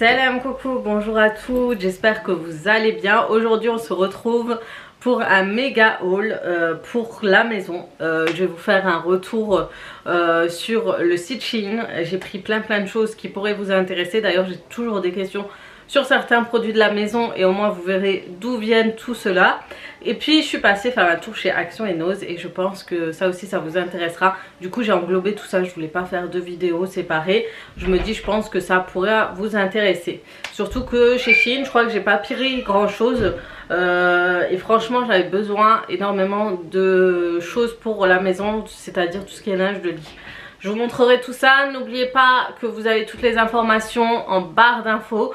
Salam coucou, bonjour à toutes, j'espère que vous allez bien. Aujourd'hui on se retrouve pour un méga haul pour la maison. Je vais vous faire un retour sur le site Shein. J'ai pris plein de choses qui pourraient vous intéresser. D'ailleurs j'ai toujours des questions sur certains produits de la maison et au moins vous verrez d'où viennent tout cela. Et puis je suis passée faire un tour chez Action et Nose et je pense que ça aussi ça vous intéressera. Du coup j'ai englobé tout ça, je voulais pas faire deux vidéos séparées. Je me dis je pense que ça pourrait vous intéresser. Surtout que chez Shein je crois que j'ai pas pris grand chose et franchement j'avais besoin énormément de choses pour la maison, c'est-à-dire tout ce qui est linge de lit. Je vous montrerai tout ça. N'oubliez pas que vous avez toutes les informations en barre d'infos,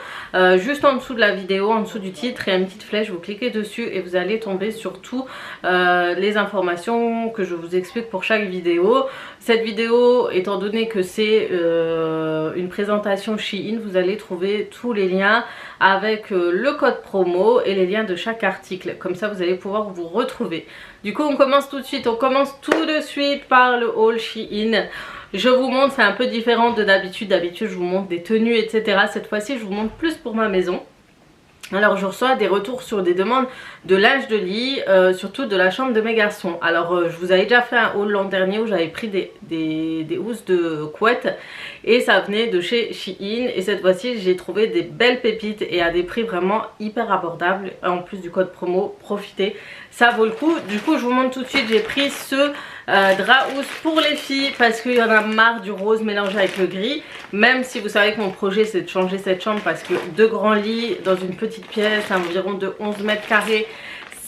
juste en dessous de la vidéo, en dessous du titre, il y a une petite flèche, vous cliquez dessus et vous allez tomber sur toutes les informations que je vous explique pour chaque vidéo. Cette vidéo, étant donné que c'est une présentation Shein, vous allez trouver tous les liens avec le code promo et les liens de chaque article. Comme ça vous allez pouvoir vous retrouver. Du coup on commence tout de suite, on commence tout de suite par le haul Shein. Je vous montre, c'est un peu différent de d'habitude. D'habitude je vous montre des tenues etc. Cette fois-ci je vous montre plus pour ma maison. Alors je reçois des retours sur des demandes de linge de lit, surtout de la chambre de mes garçons. Alors je vous avais déjà fait un haul l'an dernier où j'avais pris des housses de couette et ça venait de chez Shein. Et cette fois-ci j'ai trouvé des belles pépites et à des prix vraiment hyper abordables. En plus du code promo, profitez, ça vaut le coup. Du coup je vous montre tout de suite, j'ai pris ce drap housse pour les filles parce qu'il y en a marre du rose mélangé avec le gris. Même si vous savez que mon projet c'est de changer cette chambre parce que deux grands lits dans une petite pièce environ de 11 mètres carrés,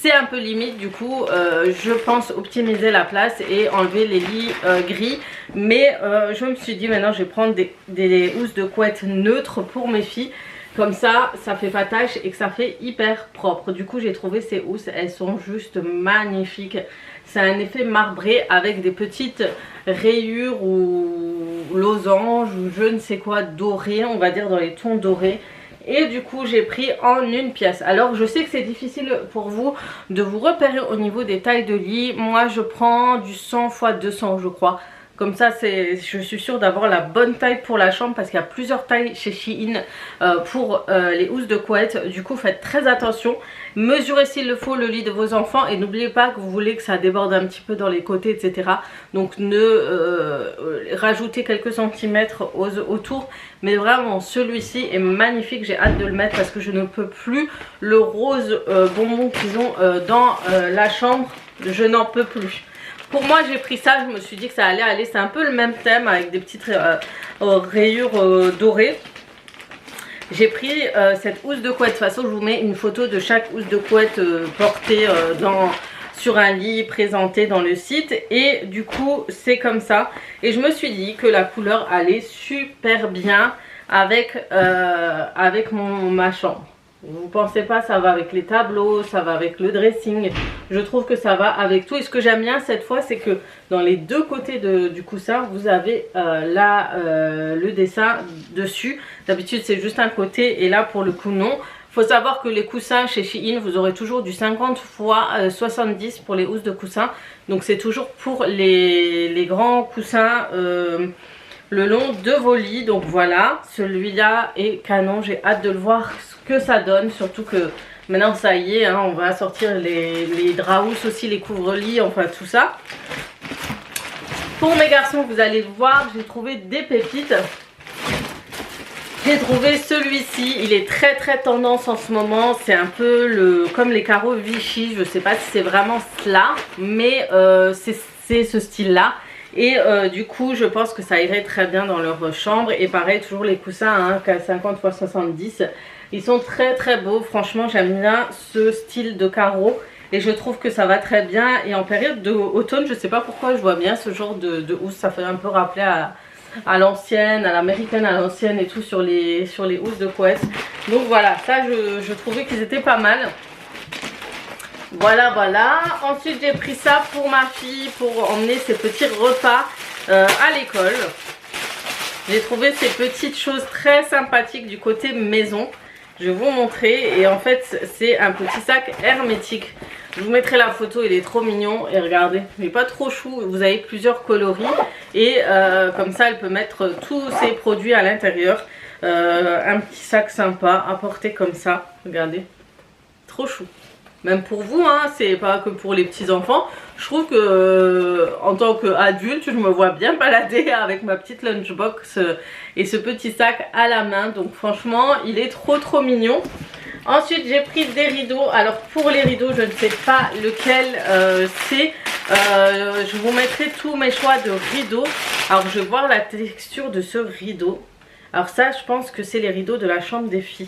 c'est un peu limite. Du coup je pense optimiser la place et enlever les lits gris. Mais je me suis dit maintenant je vais prendre des housses de couette neutres pour mes filles. Comme ça fait pas tache et que ça fait hyper propre. Du coup j'ai trouvé ces housses, elles sont juste magnifiques. C'est un effet marbré avec des petites rayures ou losanges ou je ne sais quoi doré, on va dire dans les tons dorés. Et du coup j'ai pris en une pièce. Alors je sais que c'est difficile pour vous de vous repérer au niveau des tailles de lit. Moi je prends du 100 x 200 je crois. Comme ça je suis sûre d'avoir la bonne taille pour la chambre parce qu'il y a plusieurs tailles chez Shein pour les housses de couette. Du coup faites très attention. Mesurez s'il le faut le lit de vos enfants et n'oubliez pas que vous voulez que ça déborde un petit peu dans les côtés etc. Donc rajoutez quelques centimètres autour. Mais vraiment celui-ci est magnifique, j'ai hâte de le mettre parce que je ne peux plus le rose bonbon qu'ils ont dans la chambre, je n'en peux plus. Pour moi j'ai pris ça, je me suis dit que ça allait aller, c'est un peu le même thème avec des petites rayures dorées. J'ai pris cette housse de couette, de toute façon je vous mets une photo de chaque housse de couette portée sur un lit présenté dans le site. Et du coup c'est comme ça et je me suis dit que la couleur allait super bien avec ma chambre. Vous pensez pas, ça va avec les tableaux, ça va avec le dressing. Je trouve que ça va avec tout. Et ce que j'aime bien cette fois, c'est que dans les deux côtés du coussin, vous avez le dessin dessus. D'habitude, c'est juste un côté et là, pour le coup, non. Faut savoir que les coussins chez Shein, vous aurez toujours du 50 x 70 pour les housses de coussins. Donc c'est toujours pour les grands coussins le long de vos lits. Donc voilà, celui-là est canon, j'ai hâte de le voir ce que ça donne, surtout que maintenant ça y est, hein, on va sortir les draps housses aussi, les couvre-lits, enfin tout ça. Pour mes garçons, vous allez le voir, j'ai trouvé des pépites. J'ai trouvé celui-ci, il est très tendance en ce moment, c'est un peu comme les carreaux Vichy, je sais pas si c'est vraiment cela, mais c'est ce style-là. Et du coup je pense que ça irait très bien dans leur chambre. Et pareil toujours les coussins hein, 50 x 70, ils sont très beaux. Franchement j'aime bien ce style de carreau et je trouve que ça va très bien. Et en période d'automne je sais pas pourquoi je vois bien ce genre de housse. Ça fait un peu rappeler à l'ancienne, à l'américaine à l'ancienne et tout sur les housses de couette. Donc voilà, ça je trouvais qu'ils étaient pas mal. Voilà. Ensuite j'ai pris ça pour ma fille pour emmener ses petits repas à l'école. J'ai trouvé ces petites choses très sympathiques du côté maison. Je vais vous montrer. Et en fait c'est un petit sac hermétique. Je vous mettrai la photo, il est trop mignon. Et regardez, il n'est pas trop chou. Vous avez plusieurs coloris. Et comme ça elle peut mettre tous ses produits à l'intérieur. Un petit sac sympa à porter comme ça, regardez, trop chou. Même pour vous, hein, c'est pas que pour les petits enfants. Je trouve que en tant qu'adulte, je me vois bien balader avec ma petite lunchbox et ce petit sac à la main. Donc franchement, il est trop mignon. Ensuite, j'ai pris des rideaux. Alors pour les rideaux, je ne sais pas lequel c'est. Je vous mettrai tous mes choix de rideaux. Alors je vais voir la texture de ce rideau. Alors ça, je pense que c'est les rideaux de la chambre des filles.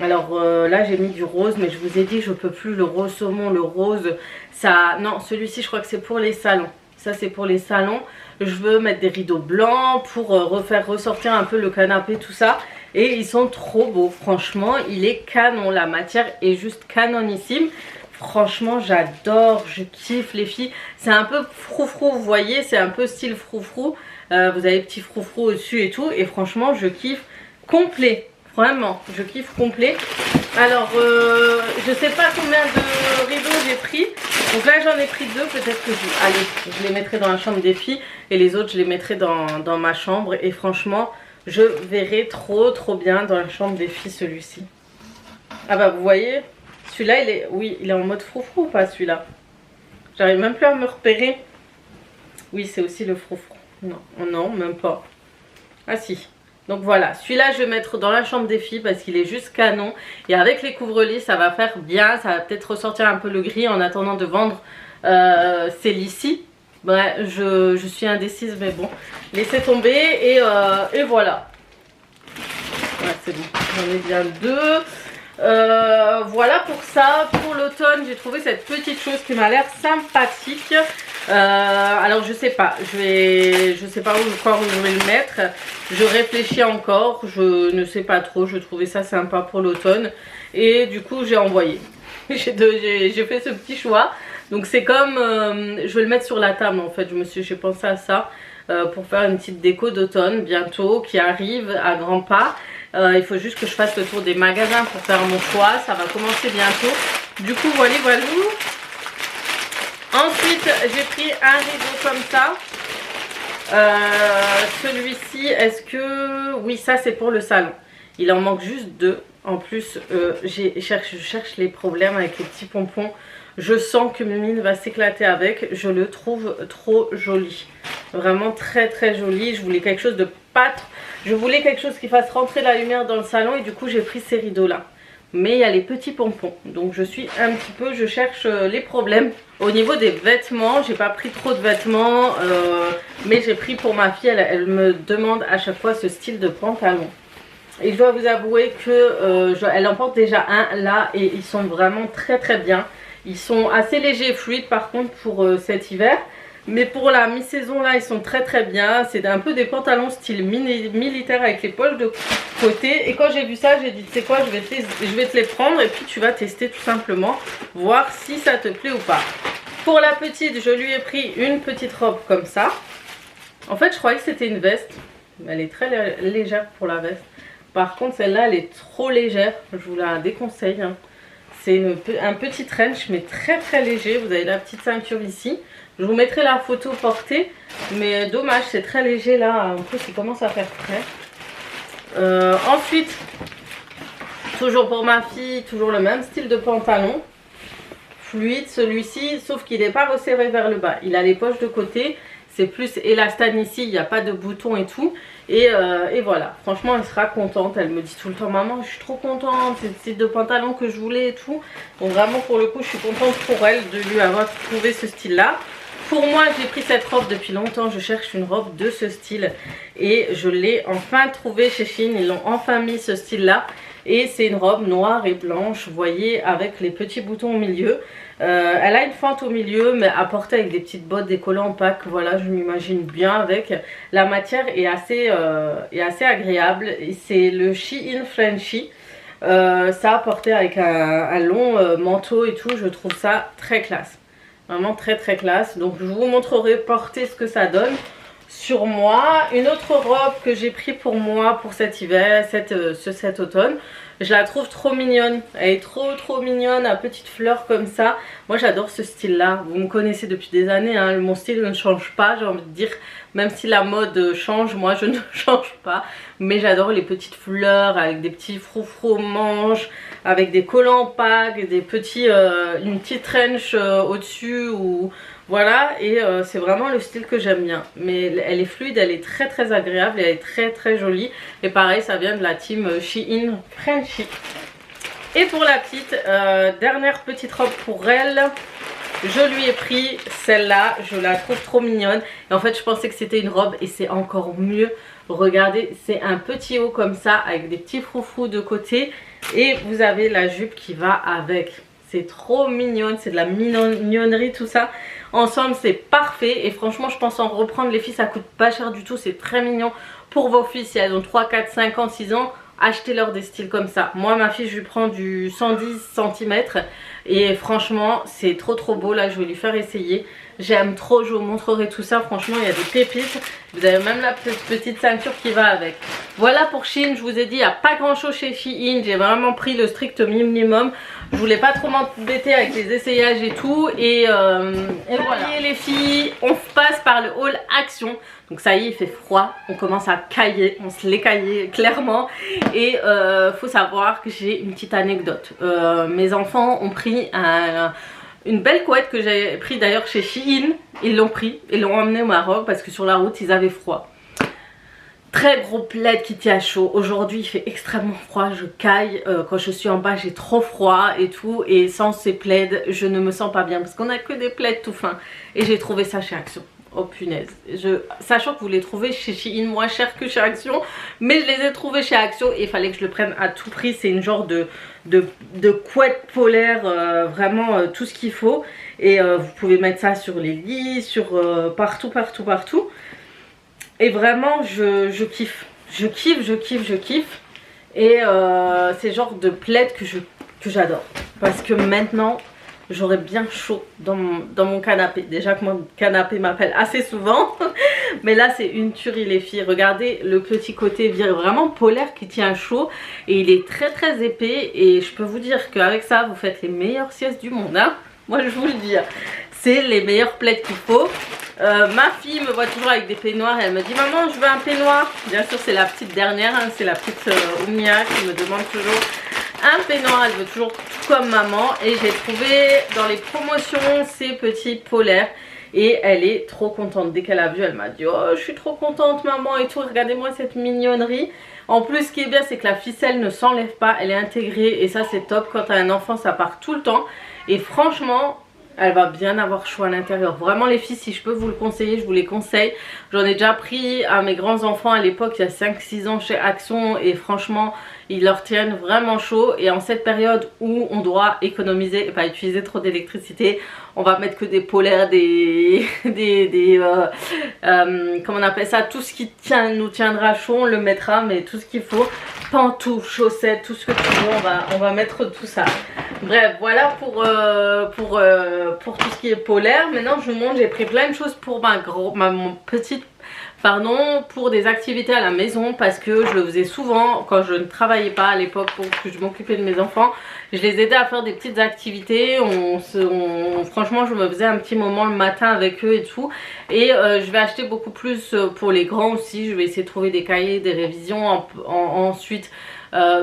Alors là j'ai mis du rose, mais je vous ai dit je peux plus le rose saumon, le rose ça, non, celui-ci je crois que c'est pour les salons. Ça c'est pour les salons. Je veux mettre des rideaux blancs pour refaire ressortir un peu le canapé, tout ça. Et ils sont trop beaux, franchement il est canon, la matière est juste canonissime. Franchement j'adore, je kiffe les filles. C'est un peu froufrou, vous voyez, c'est un peu style froufrou. Vous avez petit froufrou au-dessus et tout. Et franchement je kiffe complet. Vraiment, je kiffe complet. Alors, je sais pas combien de rideaux j'ai pris. Donc là, j'en ai pris deux. Peut-être que je les mettrai dans la chambre des filles. Et les autres, je les mettrai dans ma chambre. Et franchement, je verrai trop bien dans la chambre des filles celui-ci. Ah bah, vous voyez, celui-là, oui, il est en mode froufrou ou pas celui-là? J'arrive même plus à me repérer. Oui, c'est aussi le froufrou. Non, non, même pas. Ah si. Donc voilà, celui-là je vais mettre dans la chambre des filles parce qu'il est juste canon. Et avec les couvre-lits ça va faire bien, ça va peut-être ressortir un peu le gris en attendant de vendre ces lits-ci. Ouais, je suis indécise mais bon, laissez tomber et voilà. Ouais c'est bon, j'en ai bien deux. Voilà pour ça. Pour l'automne j'ai trouvé cette petite chose qui m'a l'air sympathique. Alors je sais pas, je sais pas où je vais le mettre. Je réfléchis encore, je ne sais pas trop. Je trouvais ça sympa pour l'automne et du coup j'ai envoyé. J'ai fait ce petit choix. Donc c'est comme je vais le mettre sur la table en fait. J'ai pensé à ça pour faire une petite déco d'automne bientôt qui arrive à grands pas. Il faut juste que je fasse le tour des magasins pour faire mon choix. Ça va commencer bientôt. Du coup voilà. Ensuite j'ai pris un rideau comme ça. Celui-ci, est-ce que... Oui, ça c'est pour le salon. Il en manque juste deux. En plus, je cherche les problèmes avec les petits pompons. Je sens que Mimine va s'éclater avec. Je le trouve trop joli. Vraiment très joli. Je voulais quelque chose de pâte. Je voulais quelque chose qui fasse rentrer la lumière dans le salon. Et du coup, j'ai pris ces rideaux-là. Mais il y a les petits pompons. Donc je suis un petit peu... Je cherche les problèmes. Au niveau des vêtements, j'ai pas pris trop de vêtements. Mais j'ai pris pour ma fille. Elle me demande à chaque fois ce style de pantalon. Et je dois vous avouer que elle en porte déjà un là. Et ils sont vraiment très bien. Ils sont assez légers et fluides par contre pour cet hiver. Mais pour la mi-saison là, ils sont très bien. C'est un peu des pantalons style militaire avec les poches de côté. Et quand j'ai vu ça, j'ai dit, tu sais quoi, je vais te les prendre. Et puis tu vas tester tout simplement. Voir si ça te plaît ou pas. Pour la petite, je lui ai pris une petite robe comme ça. En fait, je croyais que c'était une veste. Elle est très légère pour la veste. Par contre, celle-là, elle est trop légère. Je vous la déconseille. Hein. C'est un petit trench, mais très léger. Vous avez la petite ceinture ici. Je vous mettrai la photo portée. Mais dommage, c'est très léger là. En plus, il commence à faire frais. Ensuite, toujours pour ma fille, toujours le même style de pantalon. Fluide, celui-ci, sauf qu'il n'est pas resserré vers le bas. Il a les poches de côté. C'est plus élastane ici, il n'y a pas de boutons et tout. Et voilà, franchement elle sera contente. Elle me dit tout le temps, maman je suis trop contente, c'est le style de pantalon que je voulais et tout. Donc vraiment pour le coup je suis contente pour elle de lui avoir trouvé ce style là. Pour moi j'ai pris cette robe depuis longtemps, je cherche une robe de ce style. Et je l'ai enfin trouvée chez Shein, ils l'ont enfin mis ce style là. Et c'est une robe noire et blanche, vous voyez, avec les petits boutons au milieu. Elle a une fente au milieu, mais à porter avec des petites bottes, des collants en pack. Voilà, je m'imagine bien avec. La matière est assez agréable. C'est le Shein Frenchy. Ça a porté avec un long manteau et tout. Je trouve ça très classe. Vraiment très classe. Donc je vous montrerai porter ce que ça donne sur moi. Une autre robe que j'ai pris pour moi pour cet hiver, cet automne. Je la trouve trop mignonne. Elle est trop mignonne, à petites fleurs comme ça. Moi j'adore ce style là. Vous me connaissez depuis des années, hein. Mon style ne change pas, j'ai envie de dire. Même si la mode change, moi je ne change pas. Mais j'adore les petites fleurs avec des petits froufrous aux manches, avec des collants en pack, des petits, une petite trench au-dessus ou... Voilà, et c'est vraiment le style que j'aime bien. Mais elle est fluide, elle est très très agréable et elle est très très jolie. Et pareil, ça vient de la team Shein Frenchy. Et pour la petite, dernière petite robe pour elle, je lui ai pris celle-là. Je la trouve trop mignonne. Et en fait, je pensais que c'était une robe et c'est encore mieux. Regardez, c'est un petit haut comme ça avec des petits froufrous de côté. Et vous avez la jupe qui va avec. C'est trop mignonne, c'est de la mignonnerie tout ça. Ensemble c'est parfait et franchement je pense en reprendre les filles, ça coûte pas cher du tout, c'est très mignon pour vos filles si elles ont 3, 4, 5 ans, 6 ans. Achetez-leur des styles comme ça. Moi ma fille je lui prends du 110 cm et franchement c'est trop trop beau. Là je vais lui faire essayer. J'aime trop, je vous montrerai tout ça. Franchement il y a des pépites. Vous avez même la petite ceinture qui va avec. Voilà pour Shein, je vous ai dit il n'y a pas grand chose chez Shein. J'ai vraiment pris le strict minimum. Je voulais pas trop m'embêter avec les essayages et tout. Et voilà les filles, on passe par le haul Action. Donc ça y est, il fait froid, on commence à cailler, on se l'est caillé clairement. Et faut savoir que j'ai une petite anecdote. Mes enfants ont pris une belle couette que j'ai pris d'ailleurs chez Shein. Ils l'ont pris, ils l'ont emmené au Maroc parce que sur la route ils avaient froid. Très gros plaid qui tient chaud. Aujourd'hui il fait extrêmement froid, je caille. Quand je suis en bas j'ai trop froid et tout. Et sans ces plaids je ne me sens pas bien parce qu'on a que des plaids tout fins. Et j'ai trouvé ça chez Action. Oh punaise, sachant que vous les trouvez chez Shein moins cher que chez Action, mais je les ai trouvés chez Action et il fallait que je le prenne à tout prix. C'est une genre de couette polaire, vraiment tout ce qu'il faut. Et vous pouvez mettre ça sur les lits, sur partout. Et vraiment je kiffe, je kiffe. Et c'est le genre de plaid que j'adore. Parce que maintenant j'aurais bien chaud dans mon canapé. Déjà que mon canapé m'appelle assez souvent. Mais là c'est une tuerie les filles. Regardez le petit côté vraiment polaire qui tient chaud. Et il est très très épais. Et je peux vous dire qu'avec ça vous faites les meilleures siestes du monde hein. Moi je vous le dis. C'est les meilleurs plaids qu'il faut. Ma fille me voit toujours avec des peignoirs et elle me dit maman je veux un peignoir. Bien sûr c'est la petite dernière hein, c'est la petite Oumia qui me demande toujours un peignoir. Elle veut toujours tout comme maman. Et j'ai trouvé dans les promotions ces petits polaires. Et elle est trop contente. Dès qu'elle a vu elle m'a dit oh je suis trop contente maman et tout. Regardez-moi cette mignonnerie. En plus ce qui est bien c'est que la ficelle ne s'enlève pas. Elle est intégrée et ça c'est top. Quand t'as un enfant ça part tout le temps. Et franchement elle va bien avoir chaud à l'intérieur. Vraiment les filles si je peux vous le conseiller je vous les conseille. J'en ai déjà pris à mes grands enfants à l'époque il y a 5-6 ans chez Action. Et franchement ils leur tiennent vraiment chaud. Et en cette période où on doit économiser et pas utiliser trop d'électricité, on va mettre que des polaires, comment on appelle ça, tout ce qui nous tiendra chaud on le mettra. Mais tout ce qu'il faut, pantoufles, chaussettes, tout ce que tu veux, on va mettre tout ça. Bref voilà pour tout ce qui est polaire. Maintenant je vous montre, j'ai pris plein de choses pour pour des activités à la maison parce que je le faisais souvent quand je ne travaillais pas à l'époque pour que je m'occupais de mes enfants. Je les aidais à faire des petites activités. Franchement je me faisais un petit moment le matin avec eux et tout. Et je vais acheter beaucoup plus pour les grands aussi. Je vais essayer de trouver des cahiers, des révisions, ensuite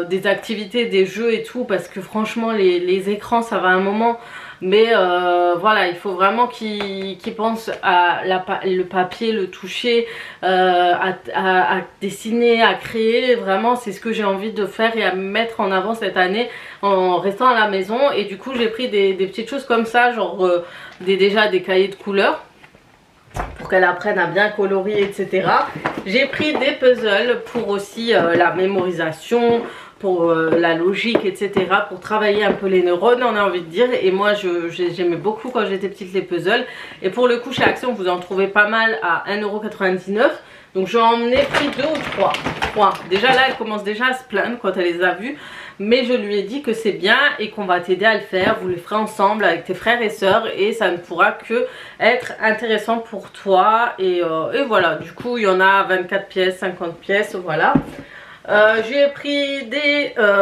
des activités, des jeux et tout. Parce que franchement les écrans ça va un moment. Mais voilà, il faut vraiment qu'ils pensent à le papier, le toucher, à dessiner, à créer. Vraiment c'est ce que j'ai envie de faire et à mettre en avant cette année en restant à la maison. Et du coup j'ai pris des petites choses comme ça, genre déjà des cahiers de couleurs pour qu'elle apprenne à bien colorier etc. J'ai pris des puzzles pour aussi la mémorisation, pour la logique etc, pour travailler un peu les neurones on a envie de dire. Et moi j'aimais beaucoup quand j'étais petite les puzzles. Et pour le coup chez Action vous en trouvez pas mal à 1,99 €. Donc j'en ai pris 2 ou 3. Déjà là elle commence déjà à se plaindre quand elle les a vus. Mais je lui ai dit que c'est bien et qu'on va t'aider à le faire. Vous le ferez ensemble avec tes frères et sœurs. Et ça ne pourra que être intéressant pour toi. Et voilà, du coup il y en a 24 pièces, 50 pièces, voilà. J'ai pris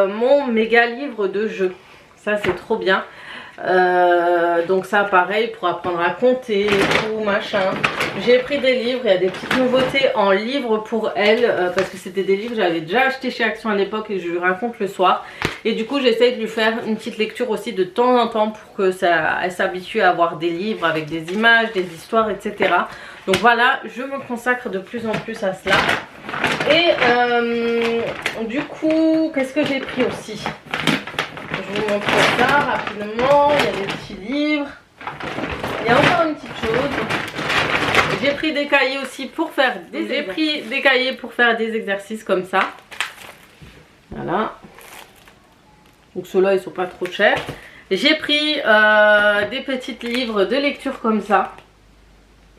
mon méga livre de jeux. Ça c'est trop bien. Donc ça pareil pour apprendre à compter, tout machin. J'ai pris des livres, il y a des petites nouveautés en livres pour elle, parce que c'était des livres que j'avais déjà acheté chez Action à l'époque et je lui raconte le soir. Et du coup j'essaye de lui faire une petite lecture aussi de temps en temps pour que elle s'habitue à avoir des livres avec des images, des histoires, etc. Donc voilà, je me consacre de plus en plus à cela. Et du coup, qu'est-ce que j'ai pris aussi? Je vous montre ça rapidement. Il y a des petits livres. Il y a encore une petite chose. J'ai pris des cahiers aussi pour faire des exercices comme ça. Voilà. Donc ceux-là ils sont pas trop chers. J'ai pris des petits livres de lecture comme ça.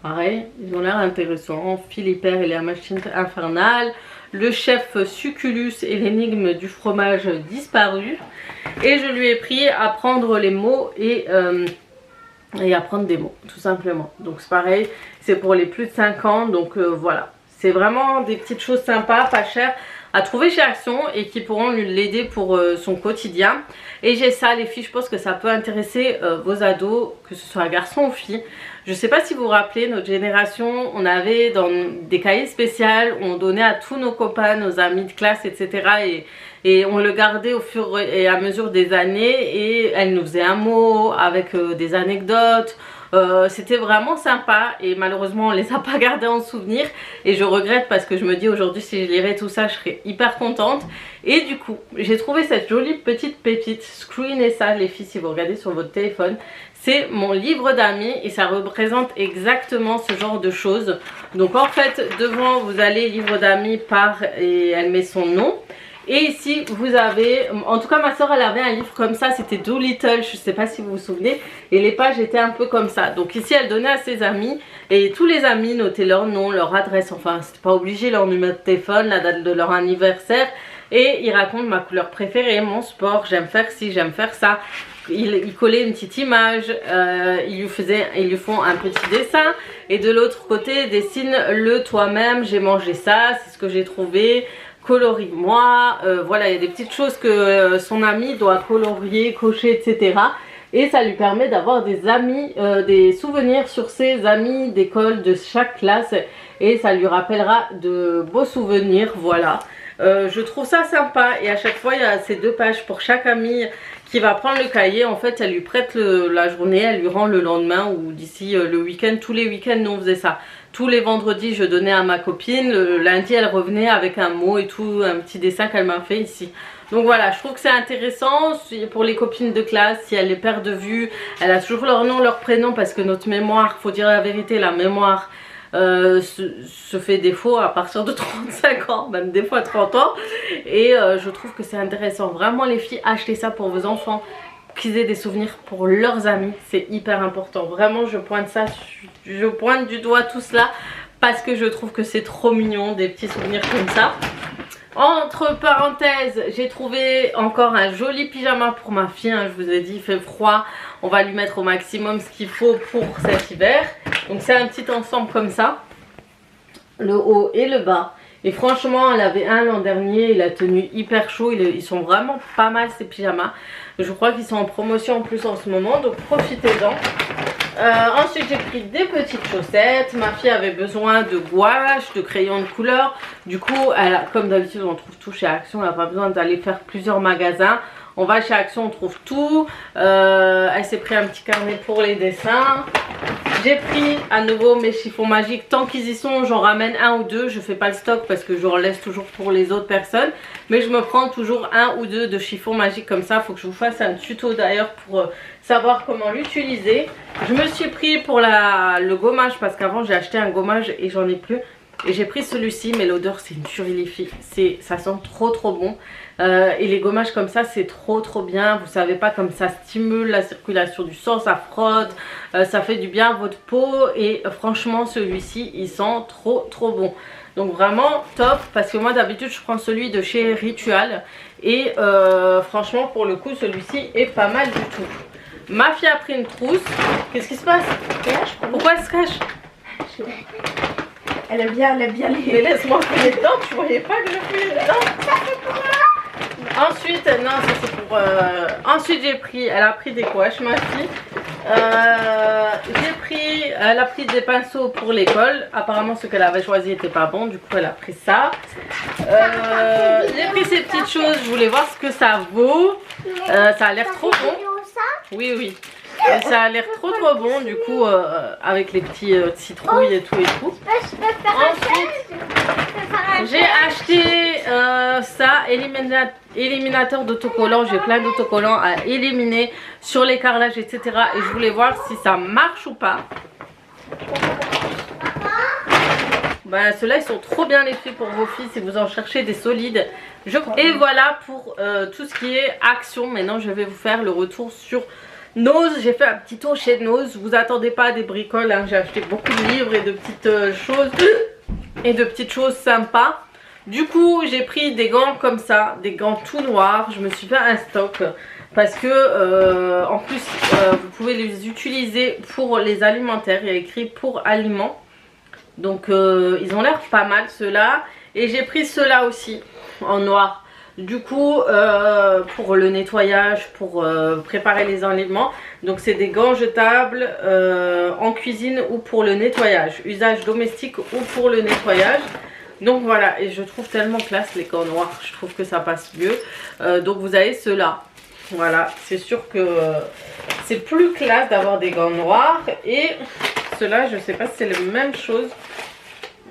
Pareil, ils ont l'air intéressants. Philipper et la machine infernale, le chef Succulus et l'énigme du fromage disparu. Et je lui ai pris apprendre les mots et apprendre des mots, tout simplement. Donc c'est pareil, c'est pour les plus de 5 ans. Donc voilà, c'est vraiment des petites choses sympas, pas chères, à trouver chez Action et qui pourront l'aider pour son quotidien. Et j'ai ça les filles, je pense que ça peut intéresser vos ados, que ce soit garçons ou filles. Je sais pas si vous vous rappelez, notre génération, on avait dans des cahiers spéciaux, on donnait à tous nos copains, nos amis de classe, etc. Et on le gardait au fur et à mesure des années et elle nous faisait un mot avec des anecdotes. C'était vraiment sympa et malheureusement on les a pas gardés en souvenir et je regrette parce que je me dis aujourd'hui si je lirais tout ça je serais hyper contente. Et du coup j'ai trouvé cette jolie petite pépite, screenez ça les filles si vous regardez sur votre téléphone. C'est mon livre d'amis et ça représente exactement ce genre de choses. Donc en fait devant vous allez livre d'amis par et elle met son nom. Et ici vous avez, en tout cas ma soeur elle avait un livre comme ça, c'était Doolittle, je sais pas si vous vous souvenez. Et les pages étaient un peu comme ça. Donc ici elle donnait à ses amis et tous les amis notaient leur nom, leur adresse, enfin c'était pas obligé, leur numéro de téléphone, la date de leur anniversaire. Et ils racontent ma couleur préférée, mon sport, j'aime faire ci, j'aime faire ça. Ils collaient une petite image, ils lui font un petit dessin. Et de l'autre côté, dessine-le toi-même, j'ai mangé ça, c'est ce que j'ai trouvé. Colorie-moi, voilà, il y a des petites choses que son ami doit colorier, cocher, etc. Et ça lui permet d'avoir des amis, des souvenirs sur ses amis d'école de chaque classe. Et ça lui rappellera de beaux souvenirs, voilà. Je trouve ça sympa et à chaque fois il y a ces 2 pages pour chaque amie qui va prendre le cahier. En fait elle lui prête la journée, elle lui rend le lendemain ou d'ici le week-end. Tous les week-ends nous on faisait ça. Tous les vendredis je donnais à ma copine, le lundi elle revenait avec un mot et tout, un petit dessin qu'elle m'a fait ici. Donc voilà, je trouve que c'est intéressant pour les copines de classe, si elle les perd de vue. Elle a toujours leur nom, leur prénom parce que notre mémoire, faut dire la vérité, la mémoire se fait défaut à partir de 35 ans, même des fois 30 ans. Et je trouve que c'est intéressant. Vraiment les filles, achetez ça pour vos enfants, qu'ils aient des souvenirs pour leurs amis, c'est hyper important. Vraiment je pointe ça, je pointe du doigt tout cela parce que je trouve que c'est trop mignon, des petits souvenirs comme ça. Entre parenthèses, j'ai trouvé encore un joli pyjama pour ma fille, hein, je vous ai dit il fait froid, on va lui mettre au maximum ce qu'il faut pour cet hiver. Donc c'est un petit ensemble comme ça, le haut et le bas. Et franchement elle avait un l'an dernier, il a tenu hyper chaud, ils sont vraiment pas mal ces pyjamas. Je crois qu'ils sont en promotion en plus en ce moment, donc profitez-en. Ensuite j'ai pris des petites chaussettes. Ma fille avait besoin de gouache, de crayons de couleur. Du coup comme d'habitude on trouve tout chez Action, elle n'a pas besoin d'aller faire plusieurs magasins. On va chez Action, on trouve tout. Elle s'est pris un petit carnet pour les dessins. J'ai pris à nouveau mes chiffons magiques. Tant qu'ils y sont, j'en ramène 1 ou 2. Je fais pas le stock parce que j'en laisse toujours pour les autres personnes. Mais je me prends toujours 1 ou 2 de chiffons magiques comme ça. Il faut que je vous fasse un tuto d'ailleurs pour savoir comment l'utiliser. Je me suis pris pour le gommage parce qu'avant j'ai acheté un gommage et j'en ai plus. Et j'ai pris celui-ci, mais l'odeur c'est une tuerie les filles. Ça sent trop bon. Et les gommages comme ça c'est trop bien. Vous savez pas, comme ça stimule la circulation du sang, ça frotte, ça fait du bien à votre peau. Et franchement celui-ci il sent trop bon. Donc vraiment top, parce que moi d'habitude je prends celui de chez Ritual. Et franchement pour le coup celui-ci est pas mal du tout. Ma fille a pris une trousse. Qu'est-ce qui se passe? Pourquoi elle se cache? Elle aime bien les... Mais laisse-moi fouiller dedans, tu voyais pas que je fouillais dedans? Ensuite, non, ça c'est pour... Ensuite, elle a pris des gouaches, ma fille. Elle a pris des pinceaux pour l'école. Apparemment, ce qu'elle avait choisi n'était pas bon. Du coup, elle a pris ça. J'ai pris ces petites choses. Je voulais voir ce que ça vaut. Ça a l'air trop bon. Oui, oui. Et ça a l'air trop bon. Du coup, avec les petits citrouilles et tout et tout. Ensuite, j'ai acheté ça, éliminateur d'autocollants. J'ai plein d'autocollants à éliminer sur les carrelages, etc. Et je voulais voir si ça marche ou pas. Ben, ceux-là, ils sont trop bien les filles pour vos filles si vous en cherchez des solides. Et voilà pour tout ce qui est action. Maintenant, je vais vous faire le retour sur Nose. J'ai fait un petit tour chez Nose. Vous attendez pas à des bricoles, hein. J'ai acheté beaucoup de livres et de petites choses. Et de petites choses sympas. Du coup, j'ai pris des gants comme ça, des gants tout noirs. Je me suis fait un stock parce que en plus vous pouvez les utiliser pour les alimentaires. Il y a écrit pour aliments. Donc ils ont l'air pas mal ceux-là. Et j'ai pris ceux-là aussi en noir. Du coup pour le nettoyage, pour préparer les aliments. Donc c'est des gants jetables en cuisine ou pour le nettoyage, usage domestique ou pour le nettoyage. Donc voilà, et je trouve tellement classe les gants noirs, je trouve que ça passe mieux. Donc vous avez ceux-là. Voilà, c'est sûr que c'est plus classe d'avoir des gants noirs. Et ceux-là, je sais pas si c'est la même chose.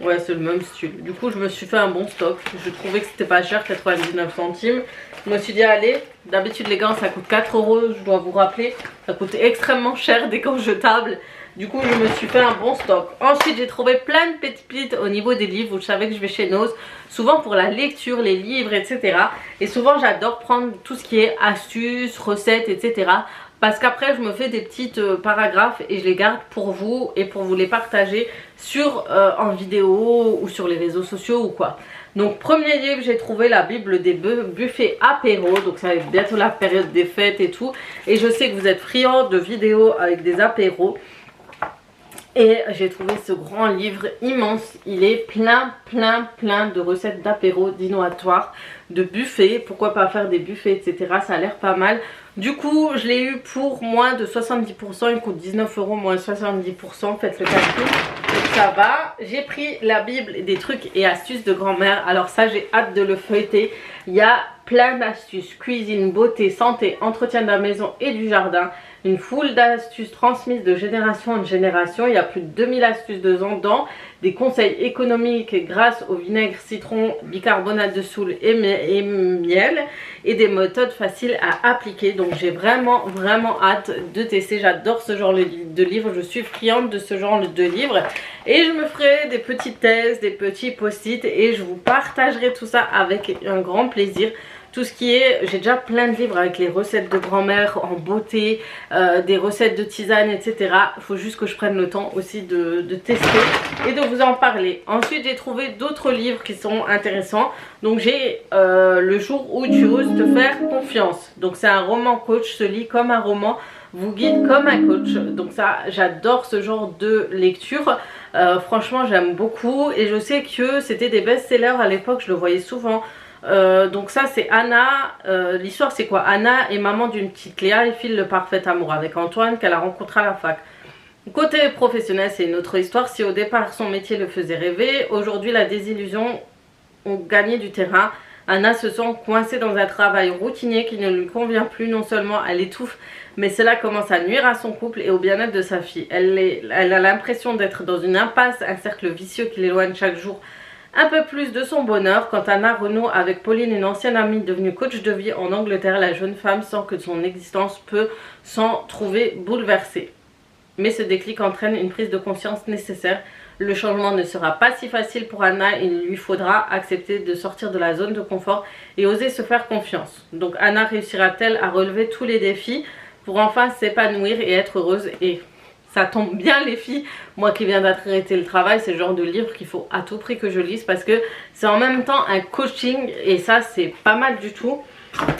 Ouais, c'est le même style. Du coup, je me suis fait un bon stock. Je trouvais que c'était pas cher, 99 centimes. Je me suis dit, allez, d'habitude les gants ça coûte 4 €, je dois vous rappeler. Ça coûte extrêmement cher des gants jetables. Du coup, je me suis fait un bon stock. Ensuite, j'ai trouvé plein de pépites au niveau des livres. Vous savez que je vais chez Nose, souvent pour la lecture, les livres, etc. Et souvent, j'adore prendre tout ce qui est astuces, recettes, etc. Parce qu'après je me fais des petites paragraphes et je les garde pour vous et pour vous les partager sur en vidéo ou sur les réseaux sociaux ou quoi. Donc premier livre, j'ai trouvé la Bible des buffets apéro. Donc ça va être bientôt la période des fêtes et tout. Et je sais que vous êtes friands de vidéos avec des apéros. Et j'ai trouvé ce grand livre immense. Il est plein de recettes d'apéro, d'innovatoires, de buffets. Pourquoi pas faire des buffets, etc. Ça a l'air pas mal. Du coup, je l'ai eu pour moins de 70%. Il coûte 19 € moins 70%. Faites le calcul. Donc ça va. J'ai pris la Bible des trucs et astuces de grand-mère. Alors ça, j'ai hâte de le feuilleter. Il y a plein d'astuces. Cuisine, beauté, santé, entretien de la maison et du jardin. Une foule d'astuces transmises de génération en génération. Il y a plus de 2000 astuces dedans. Des conseils économiques grâce au vinaigre, citron, bicarbonate de soude et miel. Et des méthodes faciles à appliquer. Donc j'ai vraiment hâte de tester. J'adore ce genre de livre. Je suis friande de ce genre de livre. Et je me ferai des petits tests, des petits post-it. Et je vous partagerai tout ça avec un grand plaisir. Tout ce qui est, j'ai déjà plein de livres avec les recettes de grand-mère en beauté, des recettes de tisane, etc. Il faut juste que je prenne le temps aussi de tester et de vous en parler. Ensuite, j'ai trouvé d'autres livres qui sont intéressants. Donc j'ai Le jour où tu oses te faire confiance. Donc c'est un roman coach, se lit comme un roman, vous guide comme un coach. Donc ça, j'adore ce genre de lecture. Franchement, j'aime beaucoup. Et je sais que c'était des best-sellers à l'époque, je le voyais souvent. Donc ça c'est Anna, l'histoire c'est quoi? Anna est maman d'une petite Léa et file le parfait amour avec Antoine qu'elle a rencontré à la fac. Côté professionnel, c'est une autre histoire. Si au départ son métier le faisait rêver, aujourd'hui la désillusion ont gagné du terrain. Anna se sent coincée dans un travail routinier qui ne lui convient plus. Non seulement elle étouffe, mais cela commence à nuire à son couple et au bien-être de sa fille. Elle a l'impression d'être dans une impasse, un cercle vicieux qui l'éloigne chaque jour un peu plus de son bonheur. Quand Anna renoue avec Pauline, une ancienne amie devenue coach de vie en Angleterre, la jeune femme sent que son existence peut s'en trouver bouleversée. Mais ce déclic entraîne une prise de conscience nécessaire. Le changement ne sera pas si facile pour Anna, il lui faudra accepter de sortir de la zone de confort et oser se faire confiance. Donc Anna réussira-t-elle à relever tous les défis pour enfin s'épanouir et être heureuse? Et ça tombe bien les filles, moi qui viens d'arrêter le travail, c'est le genre de livre qu'il faut à tout prix que je lise parce que c'est en même temps un coaching et ça c'est pas mal du tout.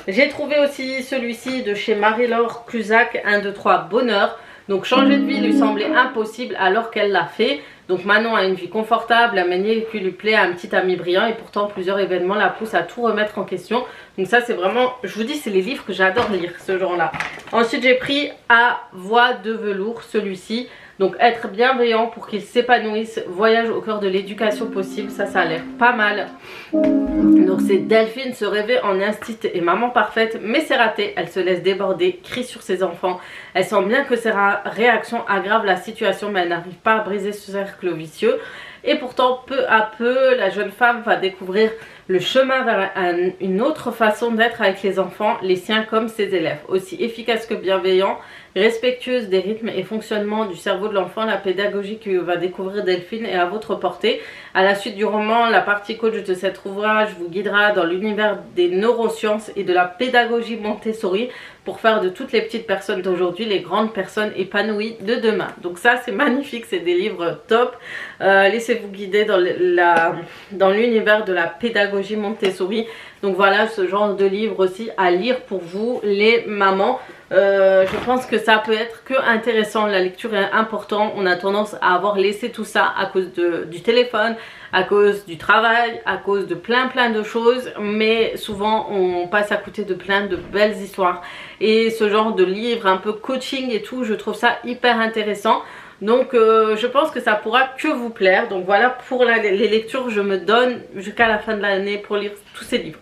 J'ai trouvé aussi celui-ci de chez Marie-Laure Cusack, 1, 2, 3 bonheur. Donc changer de vie lui semblait impossible alors qu'elle l'a fait. Donc Manon a une vie confortable, la manière qui lui plaît, a un petit ami brillant et pourtant plusieurs événements la poussent à tout remettre en question. Donc ça c'est vraiment, je vous dis, c'est les livres que j'adore lire, ce genre-là. Ensuite j'ai pris À Voix de velours, celui-ci. Donc être bienveillant pour qu'il s'épanouisse, voyage au cœur de l'éducation possible, ça a l'air pas mal. Donc c'est Delphine se rêver en instinct et maman parfaite, mais c'est raté, elle se laisse déborder, crie sur ses enfants. Elle sent bien que ses réactions aggravent la situation, mais elle n'arrive pas à briser ce cercle vicieux. Et pourtant, peu à peu, la jeune femme va découvrir le chemin vers une autre façon d'être avec les enfants, les siens comme ses élèves. Aussi efficace que bienveillant, respectueuse des rythmes et fonctionnements du cerveau de l'enfant, la pédagogie que va découvrir Delphine est à votre portée. À la suite du roman, la partie coach de cet ouvrage vous guidera dans l'univers des neurosciences et de la pédagogie Montessori pour faire de toutes les petites personnes d'aujourd'hui les grandes personnes épanouies de demain. Donc ça c'est magnifique, c'est des livres top. Laissez-vous guider dans l'univers de la pédagogie Montessori. Donc voilà ce genre de livre aussi à lire pour vous les mamans. Je pense que ça peut être que intéressant, la lecture est importante. On a tendance à avoir laissé tout ça à cause du téléphone, à cause du travail, à cause de plein de choses, mais souvent on passe à côté de plein de belles histoires. Et ce genre de livre un peu coaching et tout, je trouve ça hyper intéressant. Donc je pense que ça pourra que vous plaire. Donc voilà pour les lectures, je me donne jusqu'à la fin de l'année pour lire tous ces livres.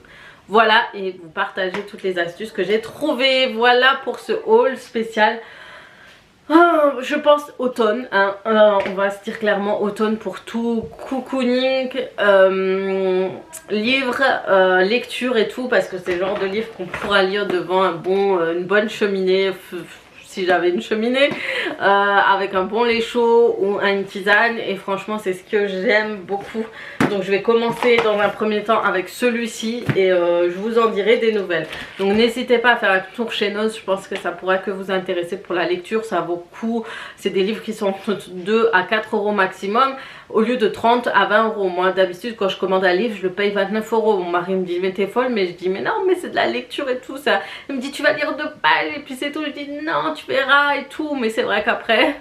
Voilà, et vous partagez toutes les astuces que j'ai trouvées. Voilà pour ce haul spécial. Je pense automne, hein. On va se dire clairement automne pour tout cocooning, livre, lecture et tout, parce que c'est le genre de livre qu'on pourra lire devant une bonne cheminée, si j'avais une cheminée, avec un bon lait chaud ou une tisane, et franchement c'est ce que j'aime beaucoup. Donc je vais commencer dans un premier temps avec celui-ci et je vous en dirai des nouvelles. Donc n'hésitez pas à faire un tour chez Noz, je pense que ça pourra que vous intéresser pour la lecture, ça vaut le coup. C'est des livres qui sont de 2 à 4 euros maximum au lieu de 30 à 20 euros. Moi d'habitude quand je commande un livre je le paye 29 euros. Mon mari me dit mais t'es folle, mais je dis mais non mais c'est de la lecture et tout ça. Il me dit tu vas lire 2 pages et puis c'est tout. Je dis non tu verras et tout, mais c'est vrai qu'après...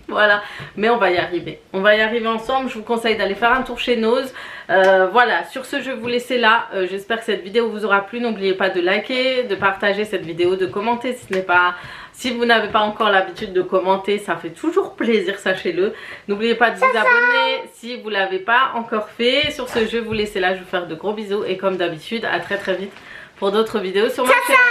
Voilà, mais on va y arriver. On va y arriver ensemble. Je vous conseille d'aller faire un tour chez Noz. Voilà, sur ce, je vais vous laisser là. J'espère que cette vidéo vous aura plu. N'oubliez pas de liker, de partager cette vidéo, de commenter si vous n'avez pas encore l'habitude de commenter, ça fait toujours plaisir, sachez-le. N'oubliez pas de vous abonner si vous ne l'avez pas encore fait. Sur ce, je vais vous laisser là. Je vais vous faire de gros bisous et comme d'habitude, à très vite pour d'autres vidéos sur ma chaîne.